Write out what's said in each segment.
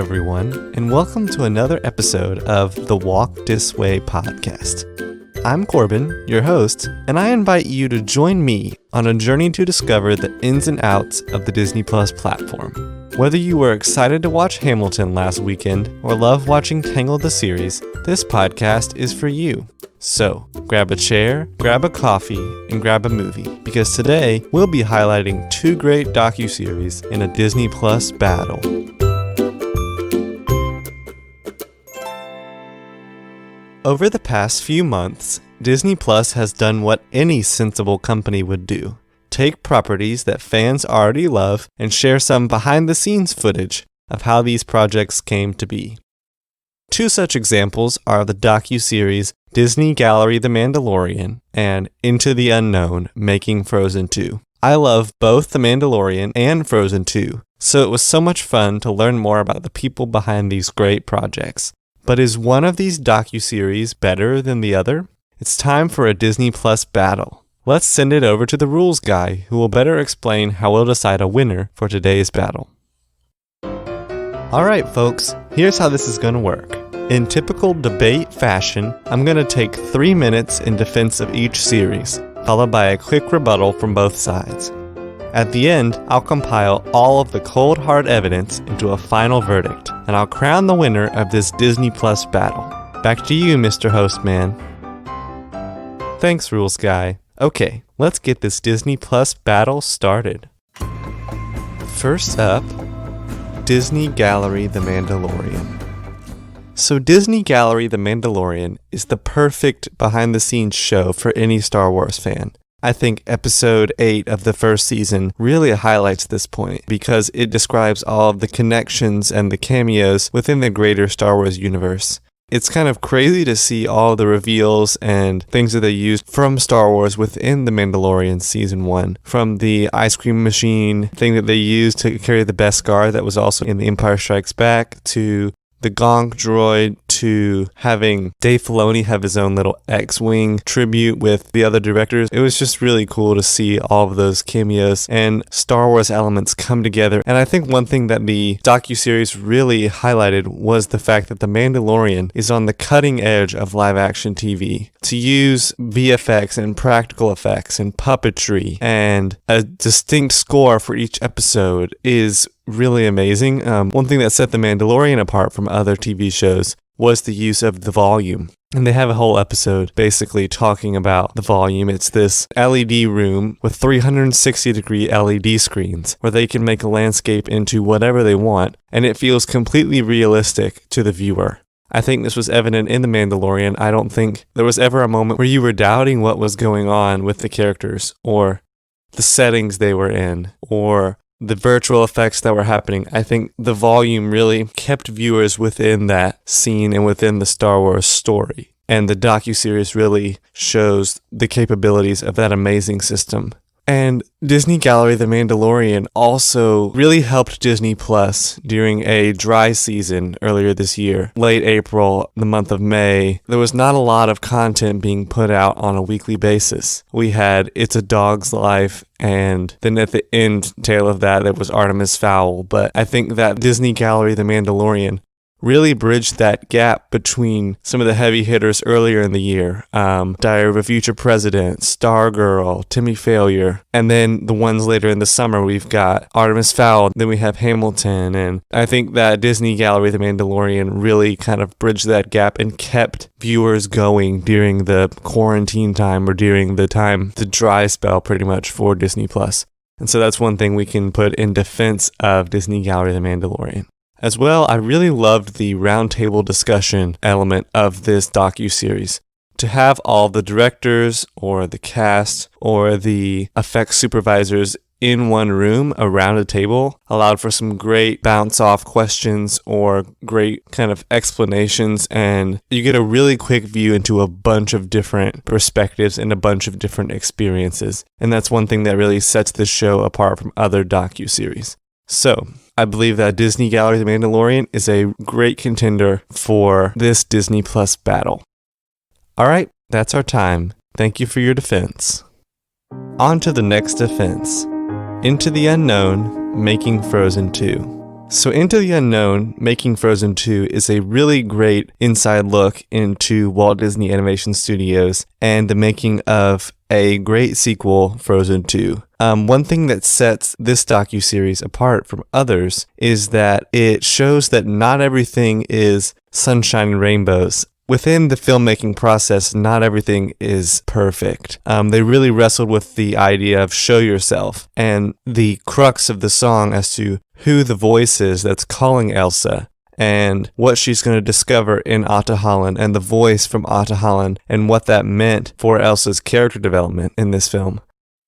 everyone, and welcome to another episode of the Walk This Way podcast. I'm Corbin, your host, and I invite you to join me on a journey to discover the ins and outs of the Disney Plus platform. Whether you were excited to watch Hamilton last weekend or love watching Tangled the series, this podcast is for you. So, grab a chair, grab a coffee, and grab a movie, because today we'll be highlighting two great docuseries in a Disney Plus battle. Over the past few months, Disney Plus has done what any sensible company would do. Take properties that fans already love and share some behind-the-scenes footage of how these projects came to be. Two such examples are the docuseries Disney Gallery The Mandalorian and Into the Unknown Making Frozen 2. I love both The Mandalorian and Frozen 2, so it was so much fun to learn more about the people behind these great projects. But is one of these docuseries better than the other? It's time for a Disney Plus battle. Let's send it over to the rules guy, who will better explain how we'll decide a winner for today's battle. Alright folks, here's how this is going to work. In typical debate fashion, I'm going to take 3 minutes in defense of each series, followed by a quick rebuttal from both sides. At the end, I'll compile all of the cold hard evidence into a final verdict, and I'll crown the winner of this Disney Plus battle. Back to you, Mr. Hostman. Thanks, Rules Guy. Okay, let's get this Disney Plus battle started. First up, Disney Gallery The Mandalorian. So Disney Gallery The Mandalorian is the perfect behind-the-scenes show for any Star Wars fan. I think episode 8 of the first season really highlights this point because it describes all of the connections and the cameos within the greater Star Wars universe. It's kind of crazy to see all the reveals and things that they used from Star Wars within The Mandalorian Season 1. From the ice cream machine thing that they used to carry the Beskar that was also in The Empire Strikes Back, to the Gonk droid, to having Dave Filoni have his own little X-Wing tribute with the other directors. It was just really cool to see all of those cameos and Star Wars elements come together. And I think one thing that the docuseries really highlighted was the fact that The Mandalorian is on the cutting edge of live-action TV. To use VFX and practical effects and puppetry and a distinct score for each episode is really amazing. One thing that set The Mandalorian apart from other TV shows was the use of the volume. And they have a whole episode basically talking about the volume. It's this LED room with 360-degree LED screens where they can make a landscape into whatever they want, and it feels completely realistic to the viewer. I think this was evident in The Mandalorian. I don't think there was ever a moment where you were doubting what was going on with the characters, or the settings they were in, or the virtual effects that were happening. I think the volume really kept viewers within that scene and within the Star Wars story. And the docuseries really shows the capabilities of that amazing system. And Disney Gallery The Mandalorian also really helped Disney Plus during a dry season earlier this year. Late April, the month of May, there was not a lot of content being put out on a weekly basis. We had It's a Dog's Life, and then at the end tail of that, there was Artemis Fowl. But I think that Disney Gallery The Mandalorian really bridged that gap between some of the heavy hitters earlier in the year. Diary of a Future President, Stargirl, Timmy Failure, and then the ones later in the summer we've got Artemis Fowl, then we have Hamilton, and I think that Disney Gallery The Mandalorian really kind of bridged that gap and kept viewers going during the quarantine time or during the dry spell pretty much for Disney Plus. And so that's one thing we can put in defense of Disney Gallery The Mandalorian. As well, I really loved the roundtable discussion element of this docuseries. To have all the directors or the cast or the effects supervisors in one room around a table allowed for some great bounce-off questions or great kind of explanations, and you get a really quick view into a bunch of different perspectives and a bunch of different experiences. And that's one thing that really sets this show apart from other docuseries. So, I believe that Disney Gallery The Mandalorian is a great contender for this Disney Plus battle. Alright, that's our time. Thank you for your defense. On to the next defense. Into the Unknown, Making Frozen 2. So Into the Unknown, Making Frozen 2 is a really great inside look into Walt Disney Animation Studios and the making of a great sequel, Frozen 2. One thing that sets this docuseries apart from others is that it shows that not everything is sunshine and rainbows. Within the filmmaking process, not everything is perfect. They really wrestled with the idea of show yourself and the crux of the song as to who the voice is that's calling Elsa and what she's going to discover in Ahtohallan and the voice from Ahtohallan and what that meant for Elsa's character development in this film.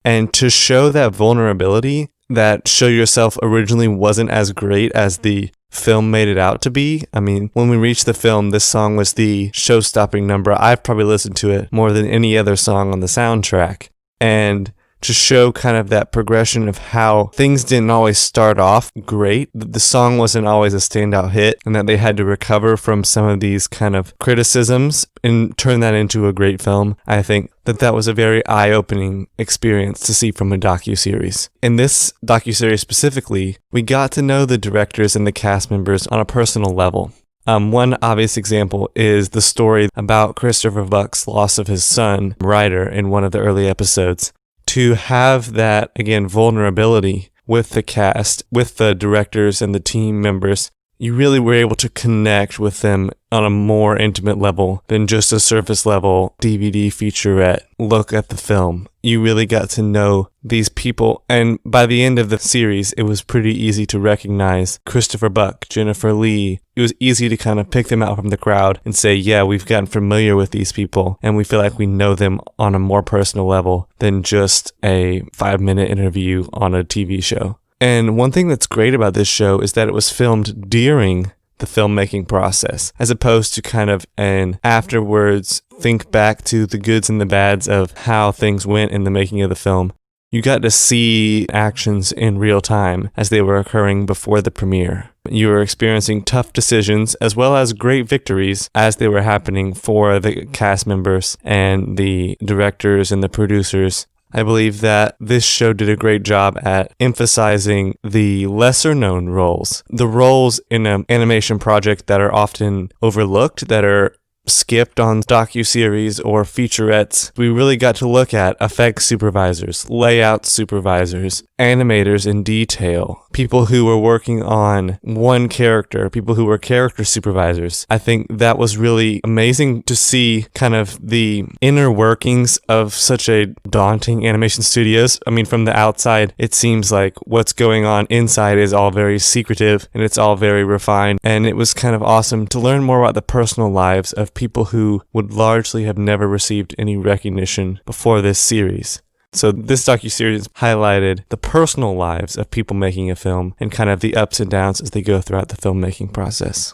And to show that vulnerability, that show yourself originally wasn't as great as the film made it out to be. I mean, when we reached the film, this song was the show-stopping number. I've probably listened to it more than any other song on the soundtrack. And to show kind of that progression of how things didn't always start off great, the song wasn't always a standout hit, and that they had to recover from some of these kind of criticisms and turn that into a great film. I think that was a very eye-opening experience to see from a docuseries. In this docuseries specifically, we got to know the directors and the cast members on a personal level. One obvious example is the story about Christopher Buck's loss of his son, Ryder, in one of the early episodes. To have that, again, vulnerability with the cast, with the directors and the team members, you really were able to connect with them on a more intimate level than just a surface level DVD featurette look at the film. You really got to know these people, and by the end of the series, it was pretty easy to recognize Christopher Buck, Jennifer Lee. It was easy to kind of pick them out from the crowd and say, yeah, we've gotten familiar with these people, and we feel like we know them on a more personal level than just a 5-minute interview on a TV show. And one thing that's great about this show is that it was filmed during the filmmaking process, as opposed to kind of an afterwards think back to the goods and the bads of how things went in the making of the film. You got to see actions in real time as they were occurring before the premiere. You were experiencing tough decisions as well as great victories as they were happening for the cast members and the directors and the producers. I believe that this show did a great job at emphasizing the lesser-known roles, the roles in an animation project that are often overlooked, that are skipped on docuseries or featurettes. We really got to look at effects supervisors, layout supervisors, animators in detail, people who were working on one character, people who were character supervisors. I think that was really amazing to see kind of the inner workings of such a daunting animation studios. I mean, from the outside, it seems like what's going on inside is all very secretive and it's all very refined. And it was kind of awesome to learn more about the personal lives of people who would largely have never received any recognition before this series. So this docuseries highlighted the personal lives of people making a film and kind of the ups and downs as they go throughout the filmmaking process.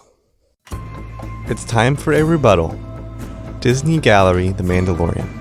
It's time for a rebuttal. Disney Gallery, The Mandalorian.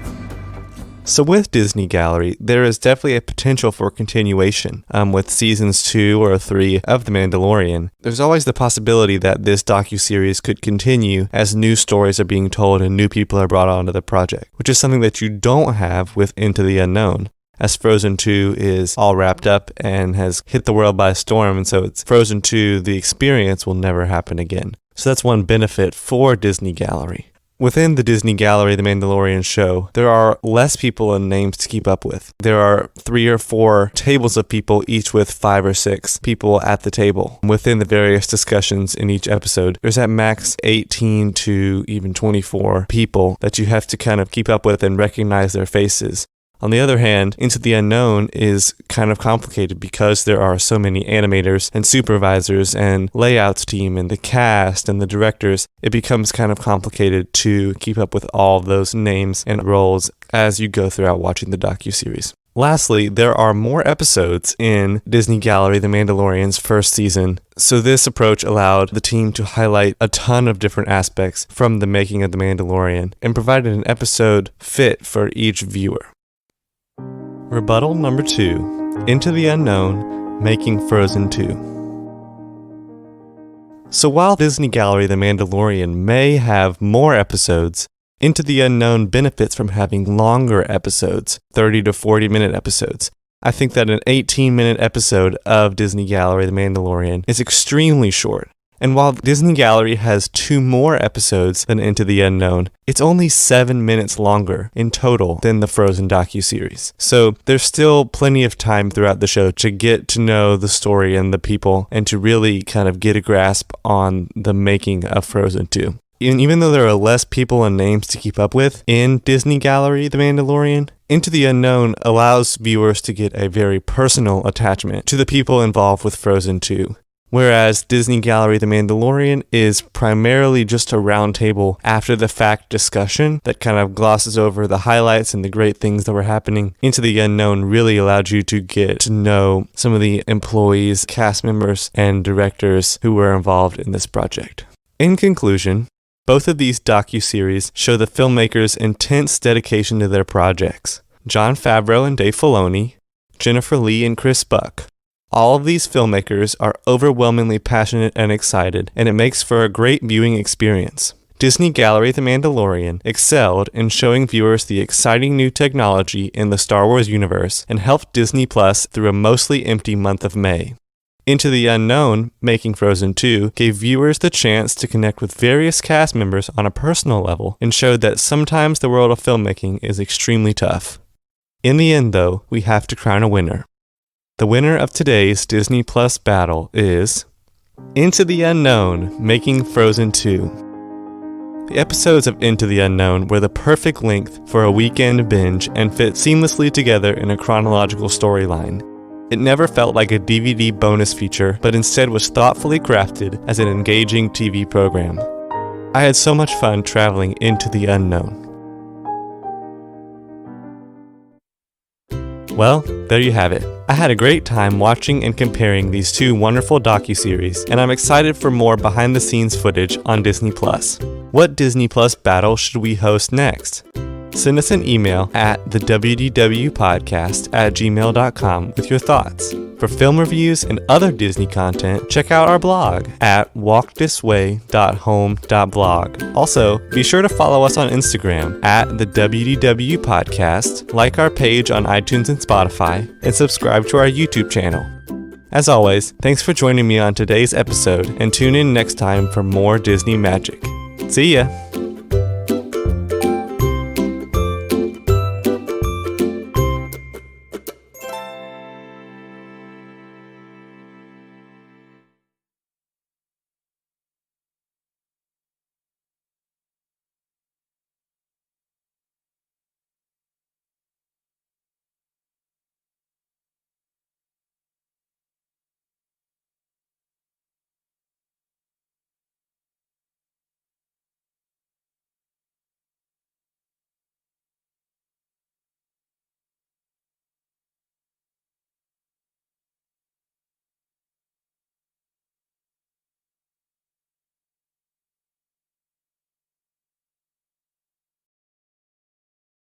So with Disney Gallery, there is definitely a potential for continuation with seasons 2 or 3 of The Mandalorian. There's always the possibility that this docuseries could continue as new stories are being told and new people are brought onto the project, which is something that you don't have with Into the Unknown, as Frozen 2 is all wrapped up and has hit the world by storm, and so it's Frozen 2, the experience will never happen again. So that's one benefit for Disney Gallery. Within the Disney Gallery, The Mandalorian show, there are less people and names to keep up with. There are 3 or 4 tables of people, each with 5 or 6 people at the table. Within the various discussions in each episode, there's at max 18 to even 24 people that you have to kind of keep up with and recognize their faces. On the other hand, Into the Unknown is kind of complicated because there are so many animators and supervisors and layouts team and the cast and the directors. It becomes kind of complicated to keep up with all of those names and roles as you go throughout watching the docuseries. Lastly, there are more episodes in Disney Gallery, The Mandalorian's first season, so this approach allowed the team to highlight a ton of different aspects from the making of The Mandalorian and provided an episode fit for each viewer. Rebuttal number 2, Into the Unknown, Making Frozen 2. So while Disney Gallery The Mandalorian may have more episodes, Into the Unknown benefits from having longer episodes, 30 to 40 minute episodes. I think that an 18-minute episode of Disney Gallery The Mandalorian is extremely short. And while Disney Gallery has 2 more episodes than Into the Unknown, it's only 7 minutes longer in total than the Frozen docuseries. So there's still plenty of time throughout the show to get to know the story and the people and to really kind of get a grasp on the making of Frozen 2. And even though there are less people and names to keep up with in Disney Gallery The Mandalorian, Into the Unknown allows viewers to get a very personal attachment to the people involved with Frozen 2. Whereas Disney Gallery The Mandalorian is primarily just a roundtable after the fact discussion that kind of glosses over the highlights and the great things that were happening. Into the Unknown really allowed you to get to know some of the employees, cast members, and directors who were involved in this project. In conclusion, both of these docuseries show the filmmakers' intense dedication to their projects. Jon Favreau and Dave Filoni, Jennifer Lee and Chris Buck. All of these filmmakers are overwhelmingly passionate and excited, and it makes for a great viewing experience. Disney Gallery The Mandalorian excelled in showing viewers the exciting new technology in the Star Wars universe and helped Disney Plus through a mostly empty month of May. Into the Unknown, making Frozen 2, gave viewers the chance to connect with various cast members on a personal level and showed that sometimes the world of filmmaking is extremely tough. In the end, though, we have to crown a winner. The winner of today's Disney Plus battle is Into the Unknown, making Frozen 2. The episodes of Into the Unknown were the perfect length for a weekend binge and fit seamlessly together in a chronological storyline. It never felt like a DVD bonus feature, but instead was thoughtfully crafted as an engaging TV program. I had so much fun traveling into the unknown. Well, there you have it. I had a great time watching and comparing these 2 wonderful docuseries, and I'm excited for more behind-the-scenes footage on Disney+. What Disney Plus battle should we host next? Send us an email at thewdwpodcast@gmail.com with your thoughts. For film reviews and other Disney content, check out our blog at walkdisway.home.blog. Also, be sure to follow us on Instagram at thewdwpodcast, like our page on iTunes and Spotify, and subscribe to our YouTube channel. As always, thanks for joining me on today's episode, and tune in next time for more Disney magic. See ya!